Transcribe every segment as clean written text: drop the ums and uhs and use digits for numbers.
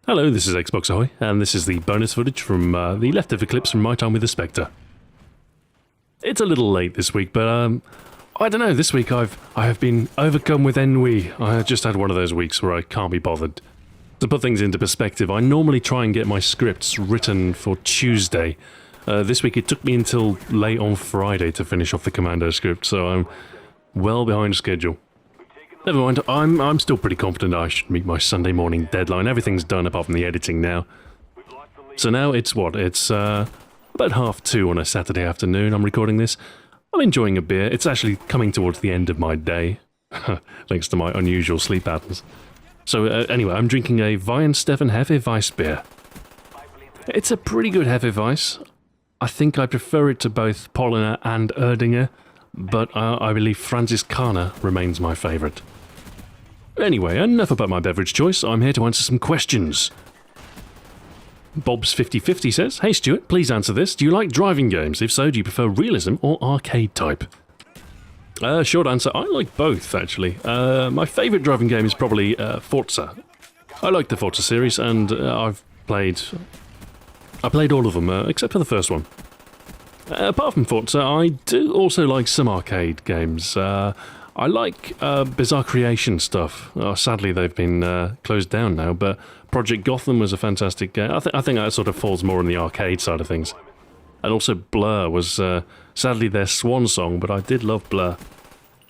Hello, this is Xbox Ahoy, and this is the bonus footage from the leftover clips from my time with the Spectre. It's a little late this week, but I don't know, this week I have been overcome with ennui. I just had one of those weeks where I can't be bothered. To put things into perspective, I normally try and get my scripts written for Tuesday. This week it took me until late on Friday to finish off the Commando script, so I'm well behind schedule. Never mind, I'm still pretty confident I should meet my Sunday morning deadline. Everything's done apart from the editing now. So now it's what? It's about 2:30 on a Saturday afternoon. I'm recording this. I'm enjoying a beer. It's actually coming towards the end of my day, thanks to my unusual sleep patterns. So anyway, I'm drinking a Weihenstephan Hefeweiss beer. It's a pretty good Hefeweiss. I think I prefer it to both Polliner and Erdinger, but I believe Franziskaner remains my favourite. Anyway, enough about my beverage choice. I'm here to answer some questions. Bob's5050 says, "Hey Stuart, please answer this. Do you like driving games? If so, do you prefer realism or arcade type?" Short answer, I like both, actually. My favourite driving game is probably Forza. I like the Forza series, and I played all of them, except for the first one. Apart from Forza, I do also like some arcade games. I like Bizarre Creation stuff. Sadly, they've been closed down now, but Project Gotham was a fantastic game. I think that sort of falls more on the arcade side of things. And also Blur was sadly their swan song, but I did love Blur.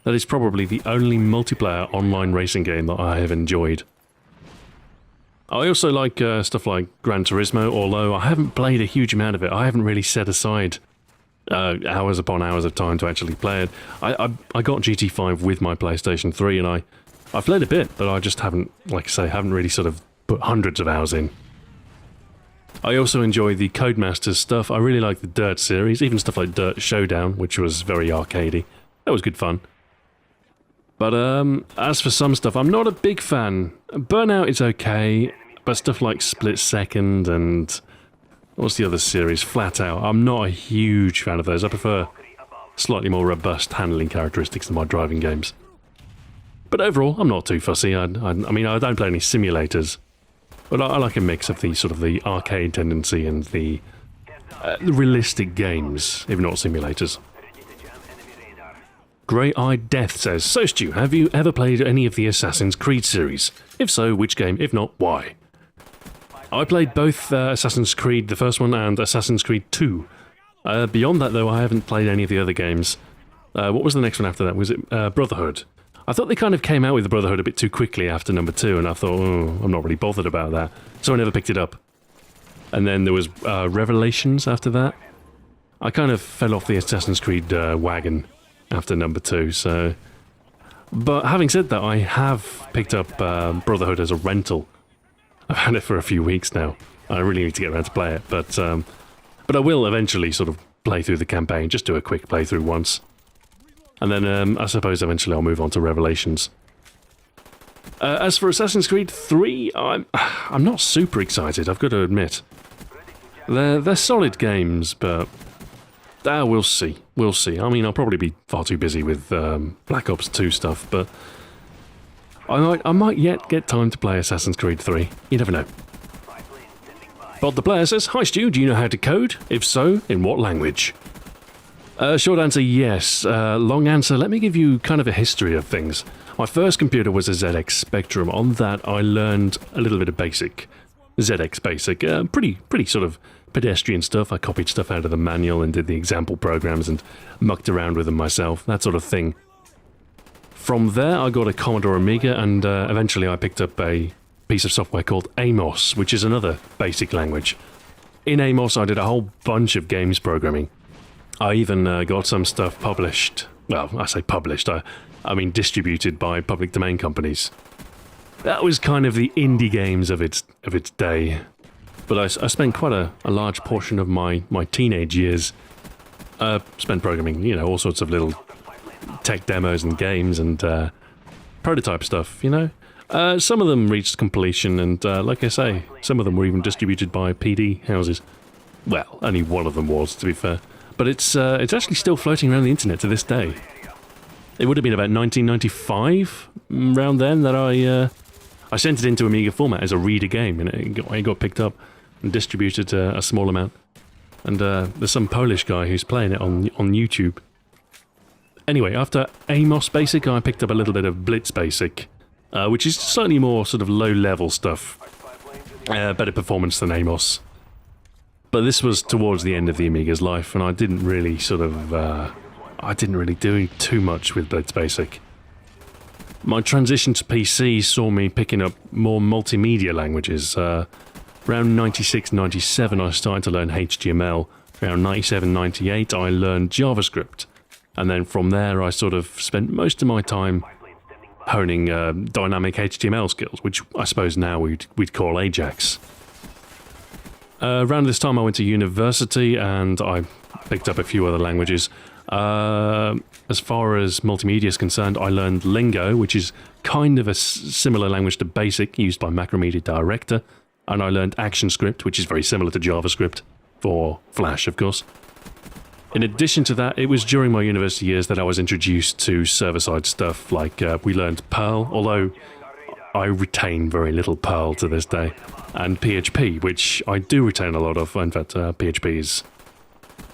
That is probably the only multiplayer online racing game that I have enjoyed. I also like stuff like Gran Turismo, although I haven't played a huge amount of it. I haven't really set aside hours upon hours of time to actually play it. I got GT5 with my PlayStation 3 and I've played a bit, but I just haven't, like I say, haven't really sort of put hundreds of hours in. I also enjoy the Codemasters stuff. I really like the Dirt series, even stuff like Dirt Showdown, which was very arcadey. That was good fun. But as for some stuff, I'm not a big fan. Burnout is okay, but stuff like Split Second and what's the other series? Flat Out. I'm not a huge fan of those. I prefer slightly more robust handling characteristics than my driving games. But overall, I'm not too fussy. I mean, I don't play any simulators, but I like a mix of the sort of the arcade tendency and the realistic games, if not simulators. Grey-Eyed Death says, "So Stu, have you ever played any of the Assassin's Creed series? If so, which game? If not, why?" I played both Assassin's Creed, the first one, and Assassin's Creed 2. Beyond that, though, I haven't played any of the other games. What was the next one after that? Was it Brotherhood? I thought they kind of came out with the Brotherhood a bit too quickly after number 2, and I thought, oh, I'm not really bothered about that. So I never picked it up. And then there was Revelations after that. I kind of fell off the Assassin's Creed wagon after number 2, so... But having said that, I have picked up Brotherhood as a rental. I've had it for a few weeks now. I really need to get around to play it, but I will eventually sort of play through the campaign, just do a quick playthrough once. And then I suppose eventually I'll move on to Revelations. As for Assassin's Creed 3, I'm not super excited, I've got to admit. They're solid games, but we'll see. We'll see. I mean, I'll probably be far too busy with Black Ops 2 stuff, but I might yet get time to play Assassin's Creed 3. You never know. Bod the Player says, "Hi Stu, do you know how to code? If so, in what language?" Short answer, yes. Long answer, let me give you kind of a history of things. My first computer was a ZX Spectrum. On that, I learned a little bit of basic. ZX Basic. Pretty sort of pedestrian stuff. I copied stuff out of the manual and did the example programs and mucked around with them myself. That sort of thing. From there, I got a Commodore Amiga, and eventually I picked up a piece of software called Amos, which is another basic language. In Amos, I did a whole bunch of games programming. I even got some stuff published. Well, I say published, I mean distributed by public domain companies. That was kind of the indie games of its day. But I spent quite a large portion of my teenage years spent programming, you know, all sorts of little tech demos and games and prototype stuff, you know. Some of them reached completion, and like I say, some of them were even distributed by PD houses. Well, only one of them was, to be fair. But it's actually still floating around the internet to this day. It would have been about 1995, around then, that I sent it into Amiga format as a reader game, and it got picked up and distributed a small amount. And there's some Polish guy who's playing it on YouTube. Anyway, after Amos Basic, I picked up a little bit of Blitz Basic, which is slightly more sort of low-level stuff. Better performance than Amos. But this was towards the end of the Amiga's life, and I didn't really do too much with Blitz Basic. My transition to PC saw me picking up more multimedia languages. Around 96, 97 I started to learn HTML. Around 97, 98 I learned JavaScript. And then from there I sort of spent most of my time honing dynamic HTML skills, which I suppose now we'd call Ajax. Around this time I went to university and I picked up a few other languages. As far as multimedia is concerned, I learned Lingo, which is kind of a similar language to BASIC, used by Macromedia Director, and I learned ActionScript, which is very similar to JavaScript, for Flash, of course. In addition to that, it was during my university years that I was introduced to server-side stuff, like we learned Perl, although I retain very little Perl to this day, and PHP, which I do retain a lot of. In fact, PHP is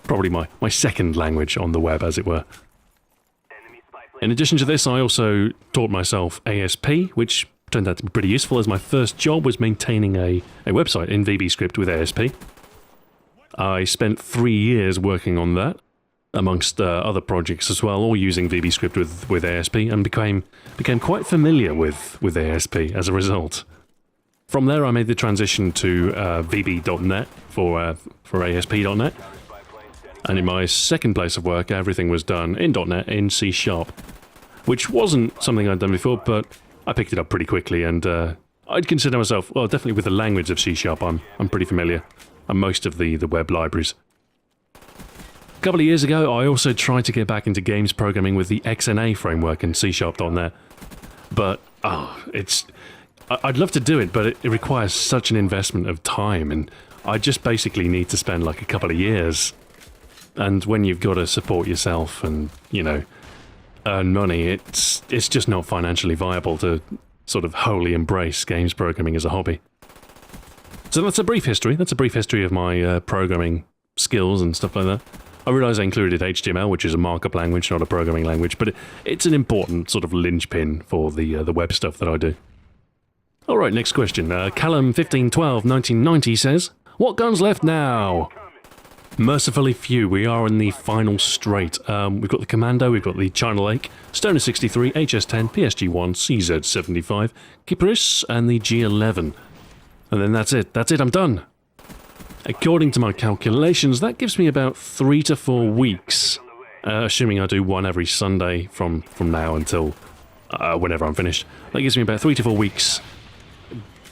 probably my second language on the web, as it were. In addition to this, I also taught myself ASP, which turned out to be pretty useful, as my first job was maintaining a website in VBScript with ASP. I spent 3 years working on that, amongst other projects as well, all using VBScript with ASP, and became quite familiar with ASP as a result. From there, I made the transition to VB.NET for ASP.NET. And in my second place of work, everything was done in .NET in C#, which wasn't something I'd done before, but I picked it up pretty quickly, and I'd consider myself, well, definitely with the language of C#, I'm pretty familiar, and most of the web libraries. A couple of years ago, I also tried to get back into games programming with the XNA framework in C#.NET, but I'd love to do it, but it requires such an investment of time, and I just basically need to spend like a couple of years. And when you've got to support yourself and, you know, earn money, it's just not financially viable to sort of wholly embrace games programming as a hobby. So that's a brief history. That's a brief history of my programming skills and stuff like that. I realise I included HTML, which is a markup language, not a programming language, but it's an important sort of linchpin for the web stuff that I do. All right, next question. Callum15121990 says, "What guns left now?" Mercifully few. We are in the final straight. We've got the Commando, we've got the China Lake, Stoner 63, HS10, PSG1, CZ75, Kypris, and the G11. And then that's it. That's it, I'm done. According to my calculations, that gives me about 3 to 4 weeks, assuming I do one every Sunday from now until whenever I'm finished. That gives me about 3 to 4 weeks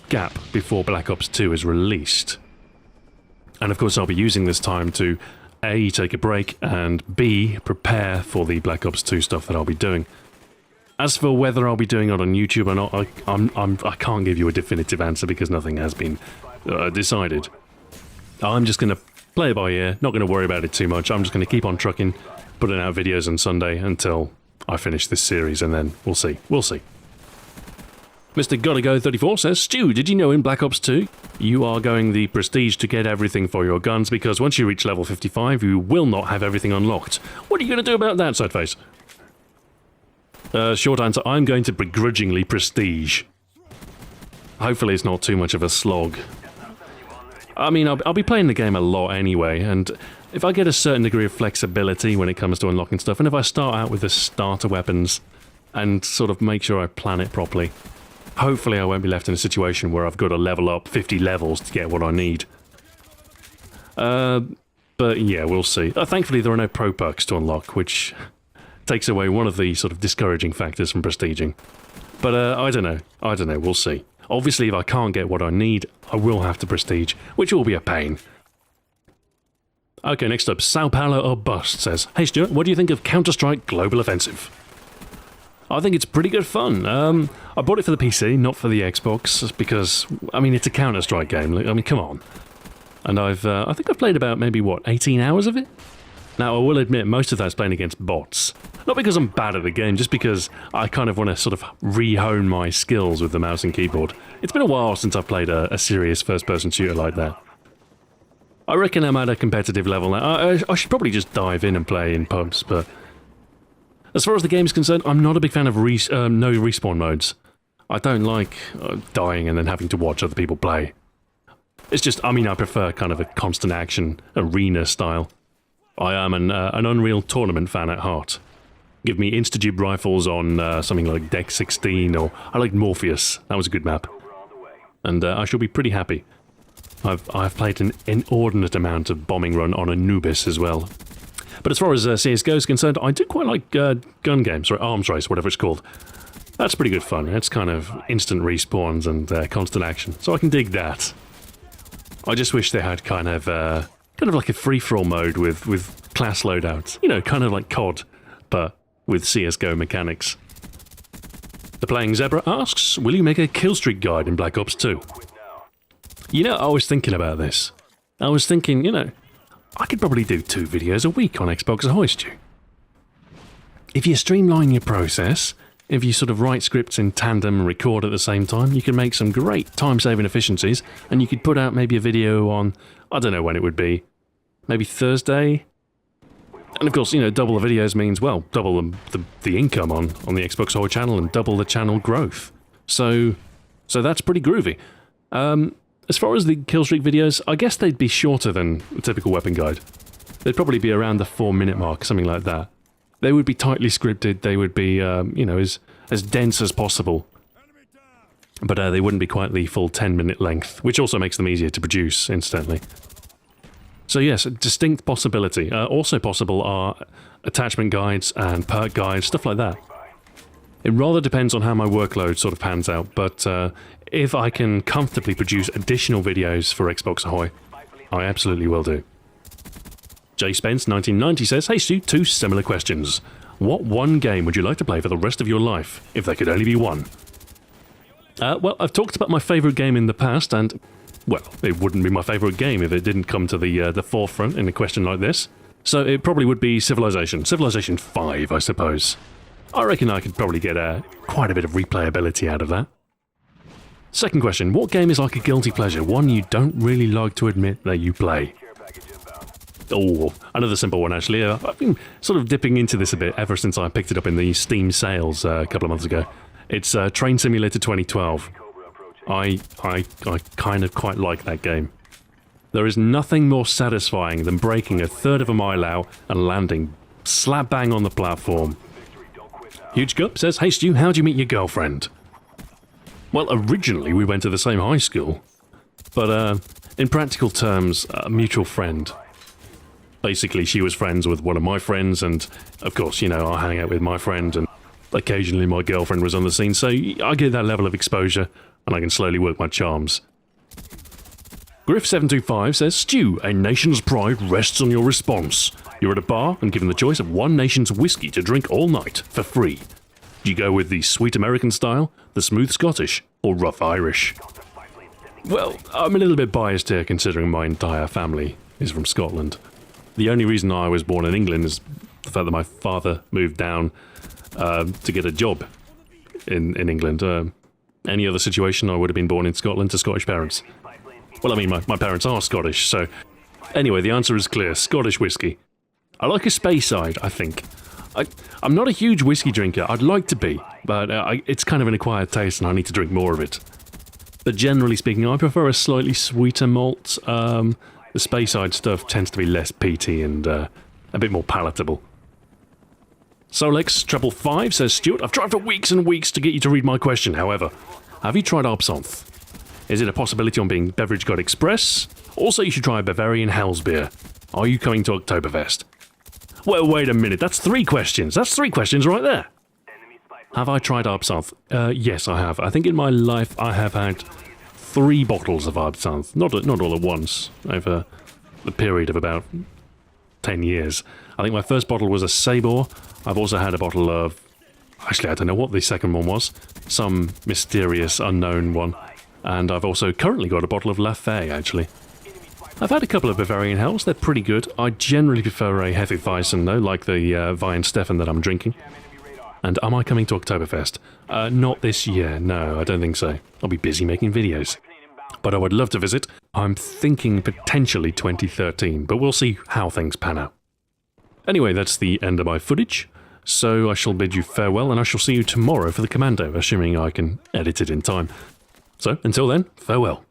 gap before Black Ops 2 is released. And of course I'll be using this time to A, take a break, and B, prepare for the Black Ops 2 stuff that I'll be doing. As for whether I'll be doing it on YouTube or not, I can't give you a definitive answer because nothing has been decided. I'm just going to play it by ear, not going to worry about it too much. I'm just going to keep on trucking, putting out videos on Sunday until I finish this series, and then we'll see. We'll see. Mr. GottaGo34 says, "Stu, did you know in Black Ops 2 you are going the prestige to get everything for your guns, because once you reach level 55 you will not have everything unlocked? What are you going to do about that, Sideface?" Short answer, I'm going to begrudgingly prestige. Hopefully it's not too much of a slog. I mean, I'll be playing the game a lot anyway, and if I get a certain degree of flexibility when it comes to unlocking stuff, and if I start out with the starter weapons and sort of make sure I plan it properly, hopefully I won't be left in a situation where I've got to level up 50 levels to get what I need. But yeah, we'll see. Thankfully there are no pro perks to unlock, which takes away one of the sort of discouraging factors from prestiging. But I don't know, we'll see. Obviously if I can't get what I need, I will have to prestige, which will be a pain. Okay, next up, Sao Paulo or Bust says, "Hey Stuart, what do you think of Counter-Strike Global Offensive?" I think it's pretty good fun. I bought it for the PC, not for the Xbox, because, I mean, it's a Counter-Strike game. I mean, come on. And I think I've played about, maybe, 18 hours of it? Now, I will admit, most of that's playing against bots. Not because I'm bad at the game, just because I kind of want to sort of re-hone my skills with the mouse and keyboard. It's been a while since I've played a serious first-person shooter like that. I reckon I'm at a competitive level now. I should probably just dive in and play in pubs, but... As far as the game's concerned, I'm not a big fan of no respawn modes. I don't like dying and then having to watch other people play. It's just, I mean, I prefer kind of a constant action, arena style. I am an Unreal Tournament fan at heart. Give me Insta-Tube rifles on something like Deck 16, or I like Morpheus. That was a good map. And I shall be pretty happy. I've played an inordinate amount of Bombing Run on Anubis as well. But as far as CSGO is concerned, I do quite like gun games, or arms race, whatever it's called. That's pretty good fun. It's kind of instant respawns and constant action, so I can dig that. I just wish they had kind of like a free-for-all mode with class loadouts. You know, kind of like COD, but with CSGO mechanics. The Playing Zebra asks, will you make a killstreak guide in Black Ops 2? You know, I was thinking about this. I was thinking, you know, I could probably do 2 videos a week on Xbox Ahoy, Stu. If you streamline your process, if you sort of write scripts in tandem and record at the same time, you can make some great time-saving efficiencies, and you could put out maybe a video on, I don't know when it would be, maybe Thursday? And of course, you know, double the videos means, well, double the income on the Xbox Ahoy channel and double the channel growth. So that's pretty groovy. As far as the killstreak videos, I guess they'd be shorter than a typical weapon guide. They'd probably be around the 4-minute mark, something like that. They would be tightly scripted, they would be, you know, as dense as possible. But they wouldn't be quite the full 10-minute length, which also makes them easier to produce, incidentally. So yes, a distinct possibility. Also possible are attachment guides and perk guides, stuff like that. It rather depends on how my workload sort of pans out, but if I can comfortably produce additional videos for Xbox Ahoy, I absolutely will do. J Spence 1990 says, hey Stu, 2 similar questions. What one game would you like to play for the rest of your life, if there could only be one? Well, I've talked about my favourite game in the past, and, well, it wouldn't be my favourite game if it didn't come to the forefront in a question like this. So it probably would be Civilization. Civilization 5, I suppose. I reckon I could probably get quite a bit of replayability out of that. Second question, what game is like a guilty pleasure, one you don't really like to admit that you play? Oh, another simple one actually. I've been sort of dipping into this a bit ever since I picked it up in the Steam sales a couple of months ago. It's Train Simulator 2012. I kind of quite like that game. There is nothing more satisfying than breaking a third of a mile out and landing slap bang on the platform. Huge Cup says, hey Stu, how'd you meet your girlfriend? Well, originally we went to the same high school, but in practical terms, a mutual friend. Basically, she was friends with one of my friends, and of course, you know, I hang out with my friend, and occasionally my girlfriend was on the scene, so I get that level of exposure, and I can slowly work my charms. Griff725 says, Stu, a nation's pride rests on your response. You're at a bar and given the choice of one nation's whiskey to drink all night, for free. Do you go with the sweet American style, the smooth Scottish, or rough Irish? Well, I'm a little bit biased here considering my entire family is from Scotland. The only reason I was born in England is the fact that my father moved down to get a job in England. Any other situation, I would have been born in Scotland to Scottish parents. Well, I mean, my parents are Scottish, so... Anyway, the answer is clear. Scottish whiskey. I like a Speyside, I think. I'm not a huge whiskey drinker. I'd like to be, but it's kind of an acquired taste and I need to drink more of it. But generally speaking, I prefer a slightly sweeter malt. The Speyside stuff tends to be less peaty and a bit more palatable. Solex555 says, Stuart, I've tried for weeks and weeks to get you to read my question, however. Have you tried Absinthe? Is it a possibility on being Beverage Guide Express? Also, you should try a Bavarian Hell's Beer. Are you coming to Oktoberfest? Well, wait a minute, that's 3 questions. That's 3 questions right there. Have I tried Absinthe? Yes, I have. I think in my life I have had 3 bottles of Absinthe. Not all at once, over the period of about 10 years. I think my first bottle was a Sabor. I've also had a bottle of... Actually, I don't know what the second one was. Some mysterious, unknown one. And I've also currently got a bottle of Lafay, actually. I've had a couple of Bavarian Hells, they're pretty good. I generally prefer a Hefeweizen though, like the Weihenstephan that I'm drinking. And am I coming to Oktoberfest? Not this year, no, I don't think so. I'll be busy making videos. But I would love to visit. I'm thinking potentially 2013, but we'll see how things pan out. Anyway, that's the end of my footage. So I shall bid you farewell, and I shall see you tomorrow for the Commando, assuming I can edit it in time. So, until then, farewell.